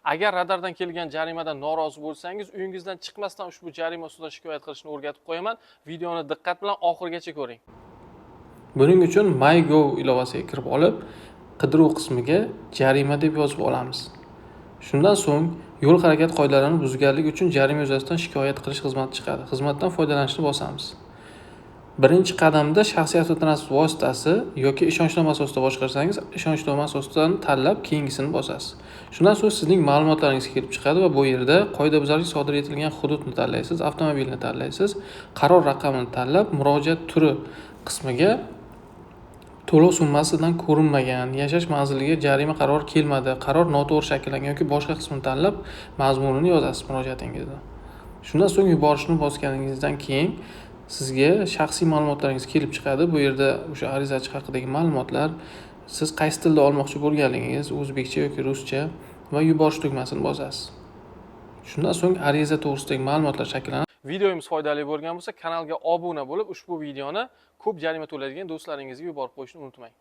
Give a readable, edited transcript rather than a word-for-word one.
Agar radardan kelgan jarimadan norozi bo'lsangiz, uyingizdan chiqmasdan ushbu jarima ustidan shikoyat qilishni o'rgatib qo'yaman. Videoni diqqat bilan oxirigacha ko'ring. Buning uchun MyGov ilovasiga kirib olib, qidiruv qismiga jarima deb yozib olamiz. Shundan so'ng yo'l harakat qoidalarini buzganlik uchun jarima yuzasidan shikoyat qilish xizmati chiqadi. Xizmatdan foydalanishni bosamiz. Birinchi qadamda shaxsiy avtotransport vositasi yoki ishonchnoma asosida boshqarsangiz, ishonchnoma asosidan tanlab keyingisini bosasiz. Shundan so'ng sizning ma'lumotlaringiz kelib chiqadi va bu yerda qoidabuzarlik sodir etilgan hududni tanlaysiz, avtomobilni tanlaysiz, qaror raqamini tanlab, murojaat turi qismiga to'lov summasidan ko'rinmagan, yashash manziliga jarima qaror kelmadi, qaror noto'g'ri shakllangan yoki boshqa qismini tanlab mazmunini yozasiz murojaatingizda. Shundan so'ng yuborishni bosganingizdan keyin sizga shaxsiy ma'lumotlaringiz kelib chiqadi. Bu yerda o'sha arizachi haqidagi ma'lumotlar, siz qaysi tilda olmoqchi bo'lganligingiz, o'zbekcha yoki ruscha va yuborish tugmasini bosasiz. Shundan so'ng ariza to'g'risidagi ma'lumotlar shakllanadi. Videomiz foydali bo'lgan bo'lsa, kanalga obuna bo'lib, ushbu videoni ko'p jarima to'laydigan do'stlaringizga yuborib qo'yishni unutmang.